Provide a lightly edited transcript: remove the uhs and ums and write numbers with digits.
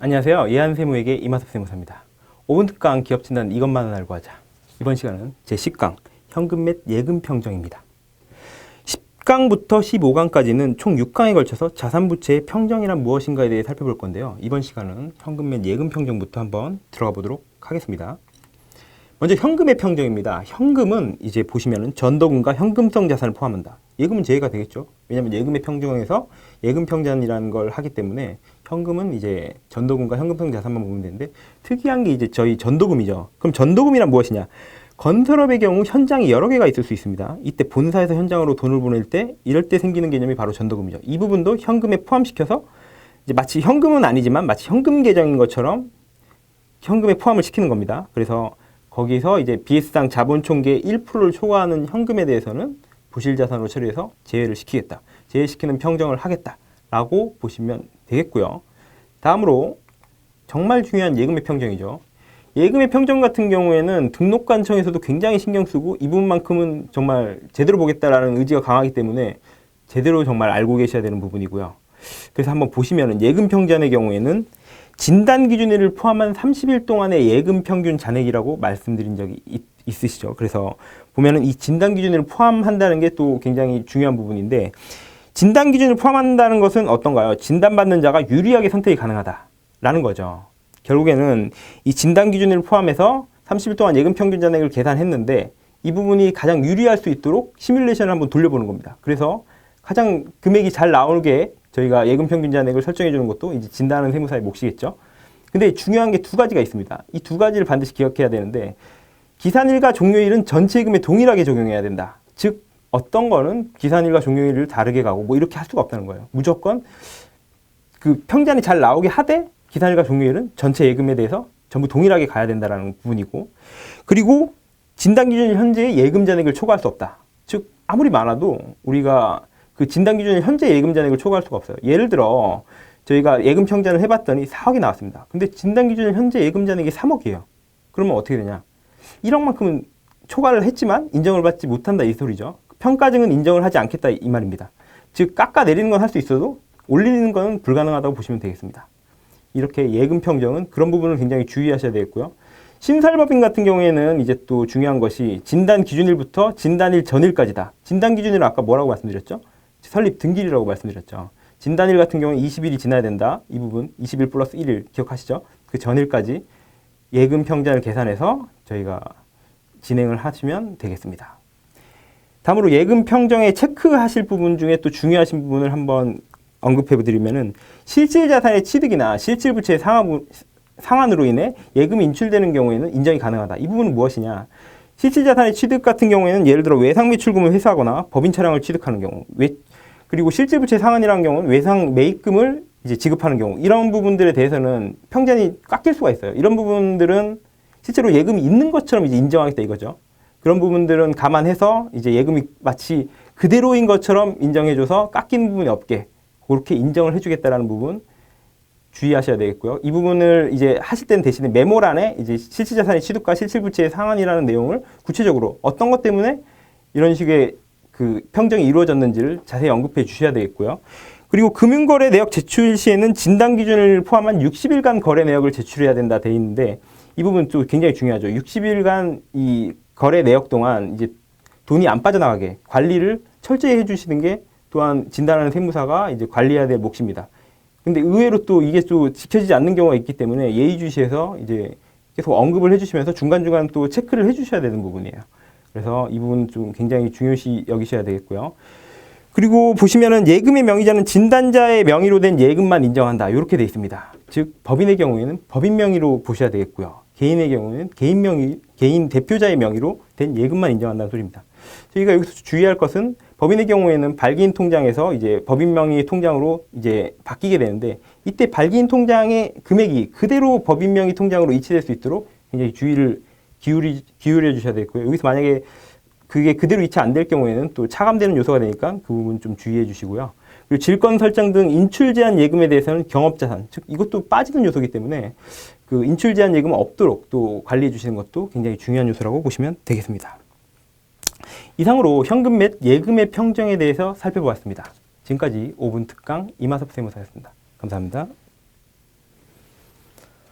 안녕하세요. 예한세무에게 이마섭 세무사입니다. 5분 특강 기업 진단 이것만은 알고 하자. 이번 시간은 제10강 현금 및 예금 평정입니다. 10강부터 15강까지는 총 6강에 걸쳐서 자산부채의 평정이란 무엇인가에 대해 살펴볼 건데요. 이번 시간은 현금 및 예금 평정부터 한번 들어가 보도록 하겠습니다. 먼저 현금의 평정입니다. 현금은 이제 보시면은 전도금과 현금성 자산을 포함한다. 예금은 제외가 되겠죠. 왜냐하면 예금의 평정에서 예금 평전이라는 걸 하기 때문에 현금은 이제 전도금과 현금성 자산만 보면 되는데 특이한 게 이제 저희 전도금이죠. 그럼 전도금이란 무엇이냐? 건설업의 경우 현장이 여러 개가 있을 수 있습니다. 이때 본사에서 현장으로 돈을 보낼 때 이럴 때 생기는 개념이 바로 전도금이죠. 이 부분도 현금에 포함시켜서 이제 마치 현금은 아니지만 마치 현금 계정인 것처럼 현금에 포함을 시키는 겁니다. 그래서 거기서 이제 BS당 자본총계의 1%를 초과하는 현금에 대해서는 부실자산으로 처리해서 제외를 시키겠다. 제외시키는 평정을 하겠다라고 보시면 되겠고요. 다음으로 정말 중요한 예금의 평정이죠. 예금의 평정 같은 경우에는 등록관청에서도 굉장히 신경 쓰고 이 부분만큼은 정말 제대로 보겠다라는 의지가 강하기 때문에 제대로 정말 알고 계셔야 되는 부분이고요. 그래서 한번 보시면은 예금 평전의 경우에는 진단 기준일을 포함한 30일 동안의 예금 평균 잔액이라고 말씀드린 적이 있으시죠. 그래서 보면은 이 진단 기준일을 포함한다는 게 또 굉장히 중요한 부분인데 진단 기준을 포함한다는 것은 어떤가요? 진단받는 자가 유리하게 선택이 가능하다라는 거죠. 결국에는 이 진단 기준을 포함해서 30일 동안 예금 평균 잔액을 계산했는데 이 부분이 가장 유리할 수 있도록 시뮬레이션을 한번 돌려보는 겁니다. 그래서 가장 금액이 잘 나오게 저희가 예금 평균 잔액을 설정해 주는 것도 이제 진단하는 세무사의 몫이겠죠. 근데 중요한 게 두 가지가 있습니다. 이 두 가지를 반드시 기억해야 되는데 기산일과 종료일은 전체 예금에 동일하게 적용해야 된다. 즉 어떤 거는 기산일과 종료일을 다르게 가고 뭐 이렇게 할 수가 없다는 거예요. 무조건 그 평잔이 잘 나오게 하되 기산일과 종료일은 전체 예금에 대해서 전부 동일하게 가야 된다는 부분이고, 그리고 진단 기준일 현재의 예금 잔액을 초과할 수 없다. 즉 아무리 많아도 우리가 그 진단 기준일 현재 예금 잔액을 초과할 수가 없어요. 예를 들어 저희가 예금 평전을 해봤더니 4억이 나왔습니다. 근데 진단 기준일 현재 예금 잔액이 3억이에요. 그러면 어떻게 되냐? 1억만큼은 초과를 했지만 인정을 받지 못한다 이 소리죠. 평가증은 인정을 하지 않겠다 이 말입니다. 즉 깎아내리는 건 할 수 있어도 올리는 건 불가능하다고 보시면 되겠습니다. 이렇게 예금 평정은 그런 부분을 굉장히 주의하셔야 되겠고요. 신설법인 같은 경우에는 이제 또 중요한 것이 진단 기준일부터 진단일 전일까지다. 진단 기준일은 아까 뭐라고 말씀드렸죠? 설립 등기일이라고 말씀드렸죠. 진단일 같은 경우는 20일이 지나야 된다. 이 부분 20일 플러스 1일 기억하시죠? 그 전일까지 예금 평전을 계산해서 저희가 진행을 하시면 되겠습니다. 다음으로 예금 평정에 체크하실 부분 중에 또 중요하신 부분을 한번 언급해 드리면은 실질 자산의 취득이나 실질 부채의 상환으로 인해 예금이 인출되는 경우에는 인정이 가능하다. 이 부분은 무엇이냐? 실질 자산의 취득 같은 경우에는 예를 들어 외상 매출금을 회수하거나 법인 차량을 취득하는 경우, 그리고 실질 부채 상환이라는 경우는 외상 매입금을 이제 지급하는 경우, 이런 부분들에 대해서는 평전이 깎일 수가 있어요. 이런 부분들은 실제로 예금이 있는 것처럼 이제 인정하겠다 이거죠. 그런 부분들은 감안해서 이제 예금이 마치 그대로인 것처럼 인정해줘서 깎이는 부분이 없게 그렇게 인정을 해주겠다라는 부분 주의하셔야 되겠고요. 이 부분을 이제 하실 때는 대신에 메모란에 이제 실질자산의 취득과 실질부채의 상환이라는 내용을 구체적으로 어떤 것 때문에 이런 식의 그 평정이 이루어졌는지를 자세히 언급해 주셔야 되겠고요. 그리고 금융거래 내역 제출 시에는 진단 기준을 포함한 60일간 거래 내역을 제출해야 된다 돼 있는데 이 부분 또 굉장히 중요하죠. 60일간 이 거래 내역 동안 이제 돈이 안 빠져나가게 관리를 철저히 해주시는 게 또한 진단하는 세무사가 이제 관리해야 될 몫입니다. 근데 의외로 또 이게 또 지켜지지 않는 경우가 있기 때문에 예의주시해서 이제 계속 언급을 해주시면서 중간중간 또 체크를 해주셔야 되는 부분이에요. 그래서 이 부분 좀 굉장히 중요시 여기셔야 되겠고요. 그리고 보시면은 예금의 명의자는 진단자의 명의로 된 예금만 인정한다. 이렇게 돼 있습니다. 즉 법인의 경우에는 법인 명의로 보셔야 되겠고요. 개인의 경우에는 개인 대표자의 명의로 된 예금만 인정한다는 소리입니다. 저희가 여기서 주의할 것은 법인의 경우에는 발기인 통장에서 이제 법인 명의 통장으로 이제 바뀌게 되는데 이때 발기인 통장의 금액이 그대로 법인 명의 통장으로 이체될 수 있도록 굉장히 주의를 기울여 주셔야 되겠고요. 여기서 만약에 그게 그대로 이체 안 될 경우에는 또 차감되는 요소가 되니까 그 부분 좀 주의해 주시고요. 그리고 질권 설정 등 인출 제한 예금에 대해서는 경업자산, 즉 이것도 빠지는 요소이기 때문에 그 인출 제한 예금은 없도록 또 관리해 주시는 것도 굉장히 중요한 요소라고 보시면 되겠습니다. 이상으로 현금 및 예금의 평정에 대해서 살펴보았습니다. 지금까지 5분 특강 이마섭 세무사였습니다. 감사합니다.